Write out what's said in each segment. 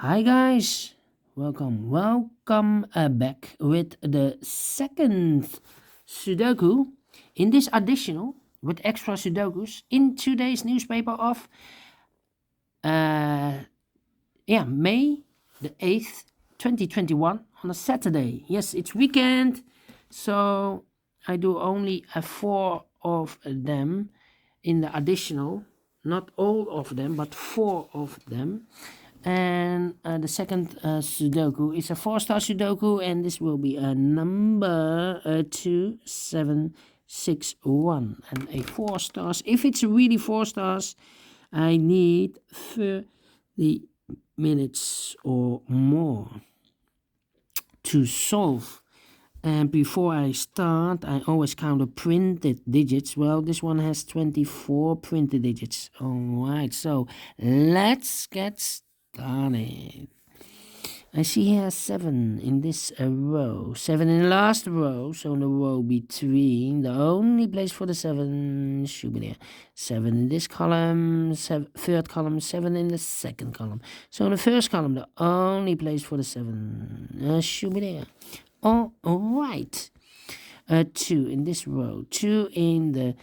Hi guys, welcome back with the second Sudoku in this additional with extra Sudokus in today's newspaper of uh May the 8th 2021 on a Saturday. Yes, it's weekend, so I do only four of them in the additional, not all of them but four of them. And the second Sudoku is a 4-star Sudoku, and this will be a number 2761 and a 4 stars. If it's really 4 stars, I need 30 minutes or more to solve. And before I start, I always count the printed digits. Well, this one has 24 printed digits. Alright, so let's get started. I see here 7 in this row, 7 in the last row, so in the row between, the only place for the 7 should be there. 7 in this column, third column, 7 in the second column. So in the first column, the only place for the 7 should be there. All right. 2 in this row, 2 in the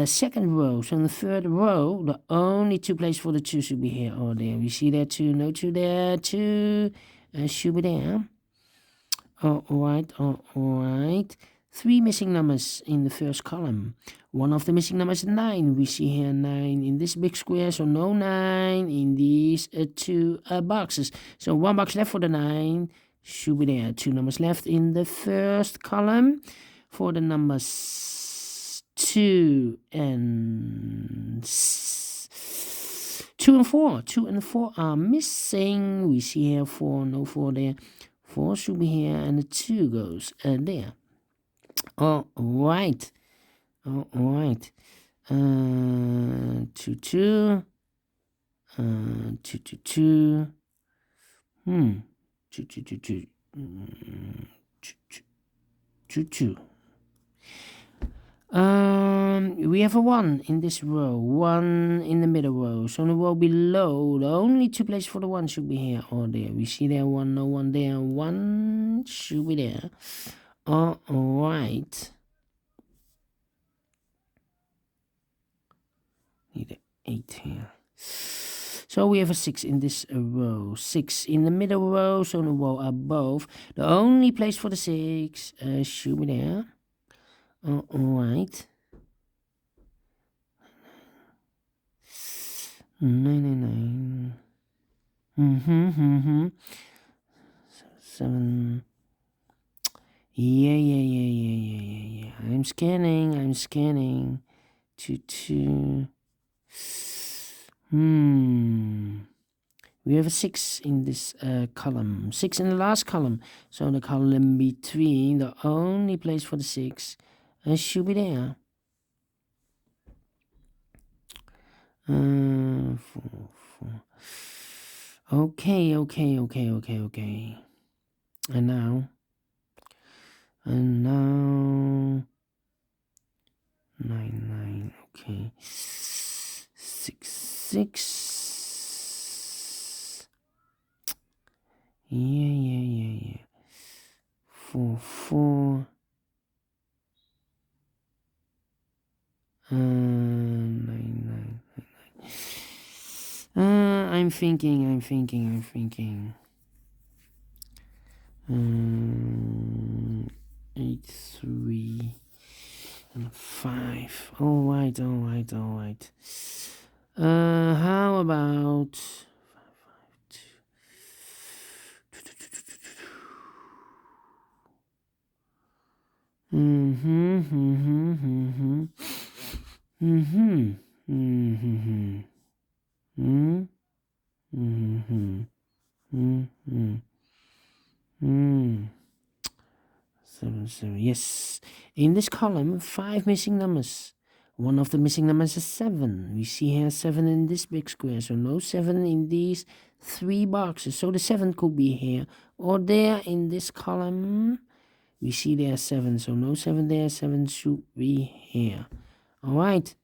second row. So in the third row, the only 2 places for the 2 should be here or there. We see there 2, no 2 there, 2 should be there. All right. 3 missing numbers in the first column. One of the missing numbers is 9. We see here 9 in this big square, so no 9 in these 2 boxes. So 1 box left for the 9 should be there. 2 numbers left in the first column for the numbers 2 and 4. 2 and 4 are missing. We see here 4, no 4 there. 4 should be here, and the 2 goes there. All right. 2, 2, 2, 2, 2, 2, 2, 2, 2. We have a 1 in this row, 1 in the middle row. So in the row below, the only 2 places for the 1 should be here or there. We see there 1, no 1 there, 1 should be there. All right. Need an 8 here. So we have a 6 in this row, 6 in the middle row, so in the row above. The only place for the 6 should be there. All right. 9. 7. Yeah. I'm scanning. 2, 2. We have a 6 in this column, 6 in the last column. So in the column between, the only place for the 6 should be there. 4. Okay. And now 9. Okay. 6. Yeah. 4. 9. I'm thinking. 8, 3, and 5. All right. How about 7. Yes. In this column, 5 missing numbers. One of the missing numbers is 7. We see here 7 in this big square, so no 7 in these 3 boxes. So the 7 could be here or there in this column. We see there 7, so no 7 there. 7 should be here. All right.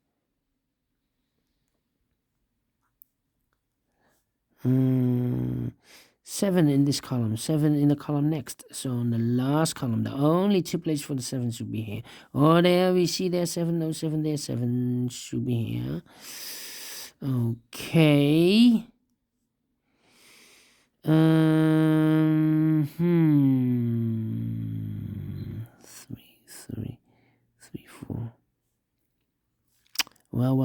7 in this column, 7 in the column next. So in the last column, the only 2 places for the 7 should be here. Oh, there we see there 7, no 7 there, 7 should be here. Okay. 3, 3, 3, 4. Well.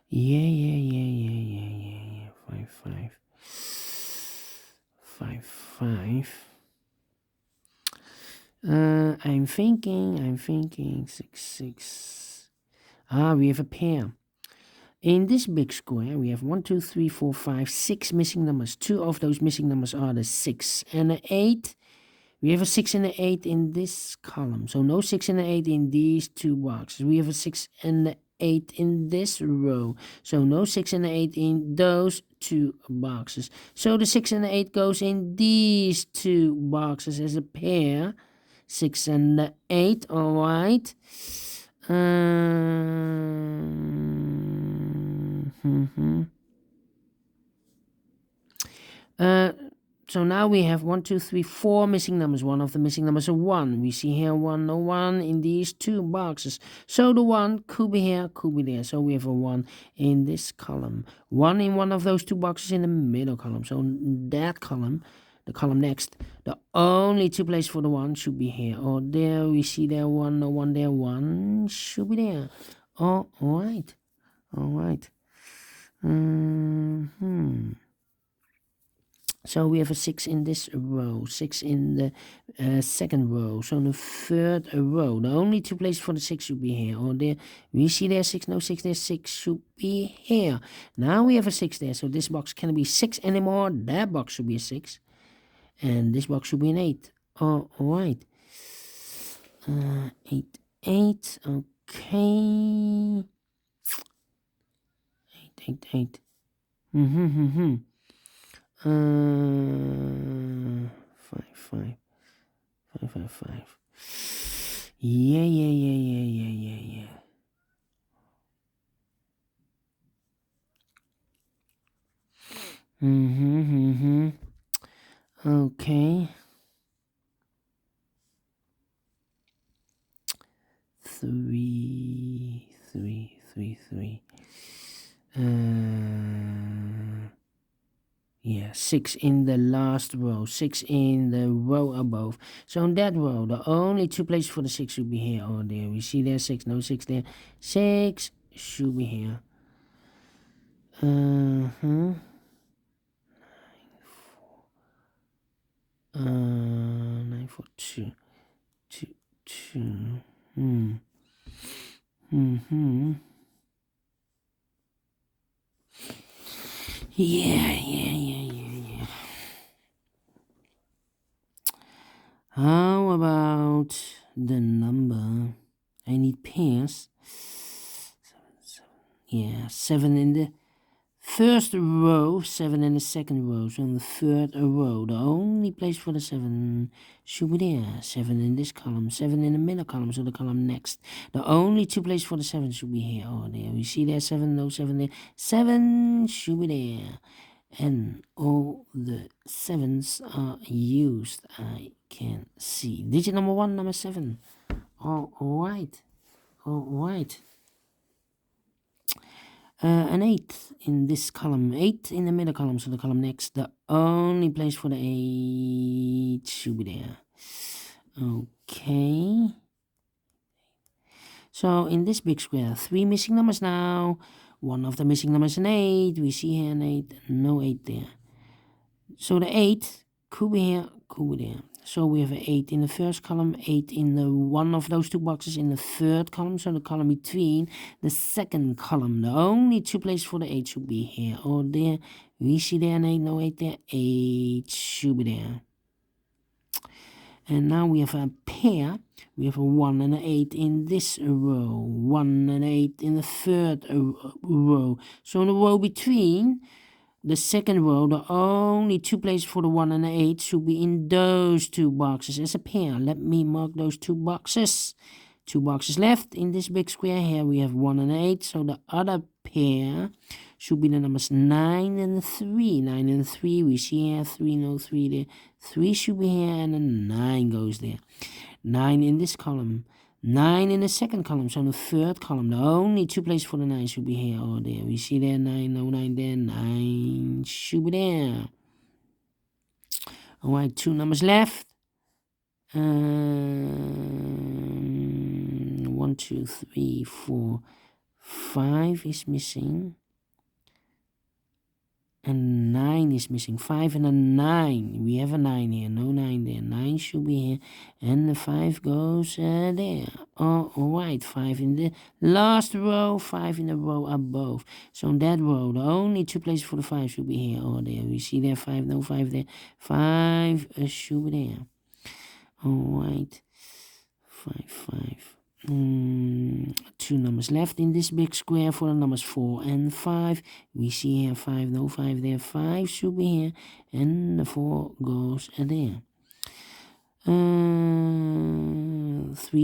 Yeah. 5, 5. 5, 5. I'm thinking 6, 6. We have a pair. In this big square, we have 1, 2, 3, 4, 5, 6 missing numbers. 2 of those missing numbers are the 6 and the 8. We have a 6 and an 8 in this column. So no 6 and an 8 in these 2 boxes. We have a 6 and an 8 in this row. So no 6 and an 8 in those 2 boxes. So the 6 and the 8 goes in these 2 boxes as a pair. 6 and the 8, alright. So now we have 1, 2, 3, 4 missing numbers. One of the missing numbers is 1. We see here 1, no 1 in these 2 boxes. So the 1 could be here, could be there. So we have a 1 in this column. 1 in one of those 2 boxes in the middle column. So that column, the column next, the only 2 places for the 1 should be here. Or there we see there 1, no 1 there. 1 should be there. Oh, alright. So we have a 6 in this row, 6 in the second row. So in the third row, the only 2 places for the 6 should be here. Or there, we see there 6, no 6 there, 6 should be here. Now we have a 6 there, so this box can't be 6 anymore. That box should be a 6. And this box should be an 8. Oh, alright. 8, 8, okay. 8, 8. 5, 5. Yeah. Okay. 3. Yeah, 6 in the last row, 6 in the row above. So in that row, the only 2 places for the 6 should be here or there. We see there 6, no 6 there. 6 should be here. 9, 4, 2. Yeah. How about the number? I need pairs. 7. Yeah, 7 in the first row, 7 in the second row. So in the third row, the only place for the 7 should be there. 7 in this column, 7 in the middle column, so the column next. The only 2 places for the 7 should be here or there. We see there 7, no 7 there. 7 should be there. And all the 7s are used. I can see. Digit number 1, number 7. Alright. An 8 in this column, 8 in the middle column, so the column next. The only place for the 8 should be there. Okay. So in this big square, 3 missing numbers now. One of the missing numbers is an 8. We see here an 8, no 8 there. So the 8 could be here, could be there. So we have an 8 in the first column, 8 in the one of those 2 boxes in the third column, so the column between the second column. The only 2 places for the 8 should be here or there. We see there an 8, no 8 there. 8 should be there. And now we have a pair. We have a 1 and an 8 in this row. 1 and 8 in the third row. So in the row between the second row, the only two places for the 1 and the 8 should be in those two boxes as a pair. Let me mark those two boxes. Two boxes left in this big square. Here we have 1 and 8, so the other pair should be the numbers 9 and 3. 9 and 3, we see here 3, no 3 there. 3 should be here, and a 9 goes there. 9 in this column. 9 in the second column, so in the third column, the only two places for the 9 should be here or there. We see there 9, no 9 there, 9 should be there. Alright, two numbers left. 1, 2, 3, 4, 5 is missing. And 9 is missing. 5 and a 9. We have a 9 here. No 9 there. 9 should be here. And the 5 goes there. Oh, alright. 5 in the last row. 5 in the row above. So in that row, the only two places for the 5 should be here or there. We see there 5. No 5 there. 5 should be there. Alright. 5, 5. Two numbers left in this big square for the numbers 4 and 5. We see here 5, no 5 there. 5 should be here, and the 4 goes there. 3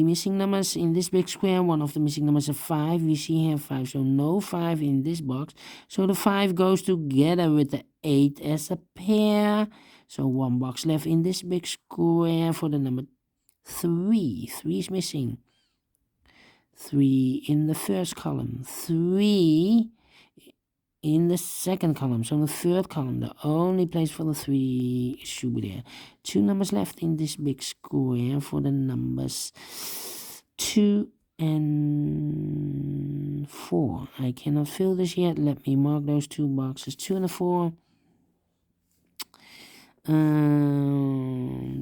missing numbers in this big square. One of the missing numbers is 5. We see here 5, so no 5 in this box. So the 5 goes together with the 8 as a pair. So one box left in this big square for the number 3. 3 is missing. 3 in the first column, 3 in the second column. So in the third column, the only place for the 3 should be there. Two numbers left in this big square for the numbers 2 and 4. I cannot fill this yet. Let me mark those two boxes, 2 and 4.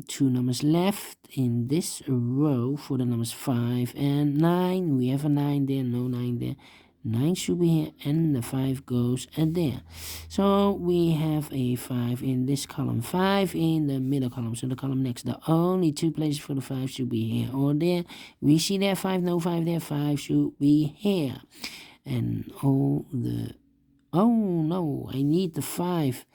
Two numbers left in this row for the numbers 5 and 9. We have a 9 there, no 9 there. 9 should be here, and the 5 goes there. So we have a 5 in this column, 5 in the middle column, so the column next. The only two places for the 5 should be here or there. We see there 5, no 5 there. 5 should be here. And oh no, I need the 5.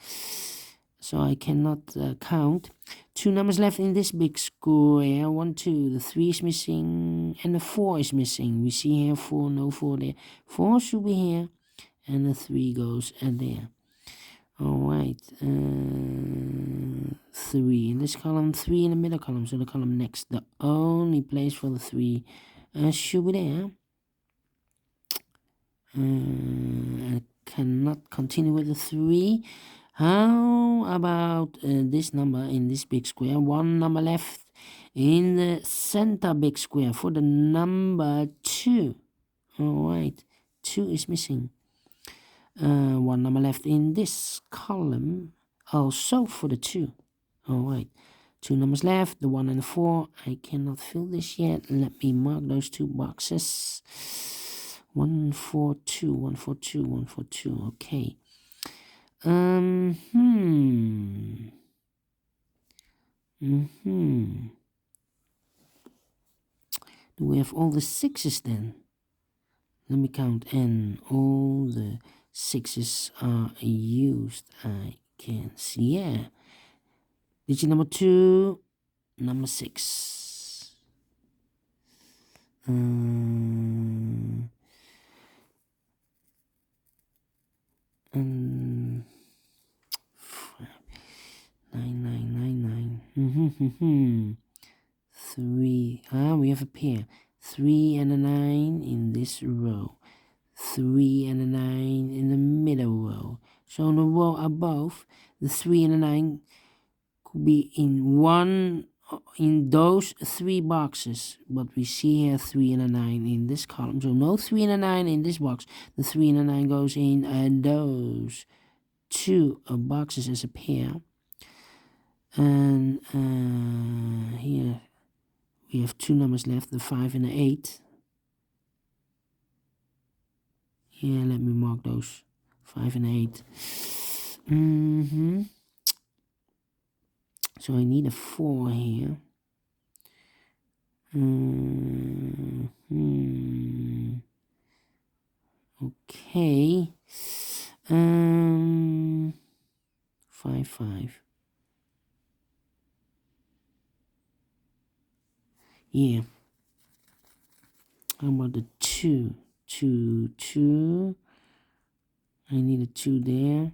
So I cannot count. Two numbers left in this big square. 1, 2. The 3 is missing, and the 4 is missing. We see here 4, no 4 there. 4 should be here, and the 3 goes there. Alright. 3 in this column, 3 in the middle column, so the column next. The only place for the 3 should be there. I cannot continue with the 3. How about this number in this big square? One number left in the center big square for the number 2. Alright, 2 is missing. One number left in this column also for the 2. Alright, 2 numbers left, the 1 and the 4. I cannot fill this yet. Let me mark those two boxes. 1, 4, 2, 1, 4, 2, 1, 4, 2. Okay. Do we have all the 6s then? Let me count, and all the 6s are used. I can see, yeah. Digit number 2, number 6. 9. 3. We have a pair. 3 and a 9 in this row. 3 and a 9 in the middle row. So in the row above, the 3 and a 9 could be in those 3 boxes. But we see here 3 and a 9 in this column. So no 3 and a 9 in this box. The 3 and a 9 goes in those 2 boxes as a pair. And here we have 2 numbers left, the 5 and the 8. Here, let me mark those, 5 and 8. So I need a 4 here. Okay. 5, 5. Yeah. How about the 2? 2, 2. I need a 2 there.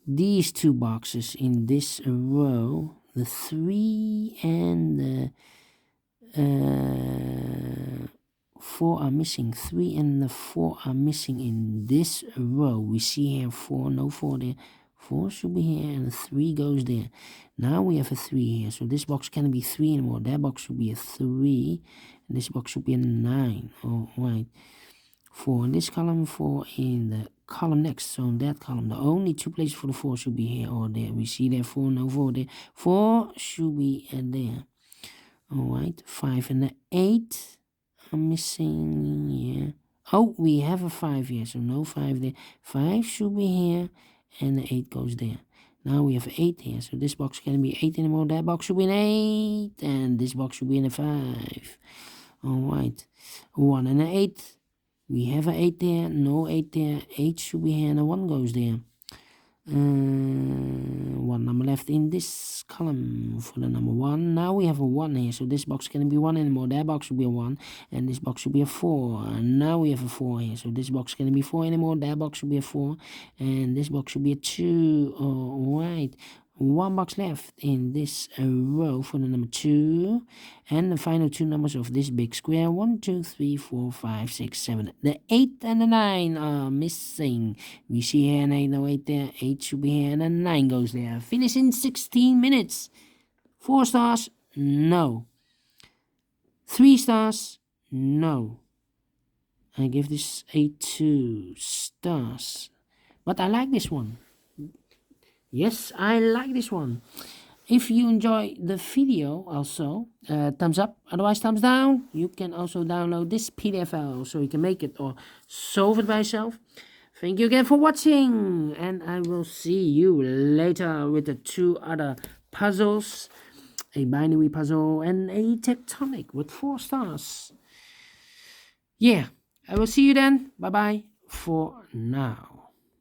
These two boxes in this row, the 3 and the 4 are missing. 3 and the 4 are missing in this row. We see here 4, no 4 there. 4 should be here and 3 goes there. Now we have a 3 here. So this box can't be 3 anymore. That box should be a 3. And this box should be a 9. Oh, right. 4 in this column, 4 in the column next. So in that column, the only 2 places for the 4 should be here or there. We see there 4, no 4 there. 4 should be there. Alright, 5 and the 8 are missing. Yeah. Oh, we have a 5 here, so no 5 there. 5 should be here, and the 8 goes there. Now we have 8 here, so this box can't be 8 anymore. That box should be an 8, and this box should be in a 5. Alright, 1 and an 8. We have an 8 there, no 8 there. 8 should be here, and a 1 goes there. 1 number left in this column for the number 1. Now we have a 1 here, so this box can't be 1 anymore. That box should be a 1, and this box should be a 4. And now we have a 4 here, so this box can't be 4 anymore. That box should be a 4, and this box should be a 2. Alright, 1 box left in this row for the number 2, and the final 2 numbers of this big square. 1, 2, 3, 4, 5, 6, 7. The 8 and the 9 are missing. We see here an 8, no 8 there. 8 should be here, and a 9 goes there. Finish in 16 minutes. 4 stars? No. 3 stars? No. I give this a 2 stars. But I like this one. Yes, I like this one. If you enjoy the video also, thumbs up, otherwise thumbs down. You can also download this PDF file so you can make it or solve it by yourself. Thank you again for watching, and I will see you later with the 2 other puzzles. A binary puzzle and a tectonic with 4 stars. Yeah, I will see you then. Bye-bye for now.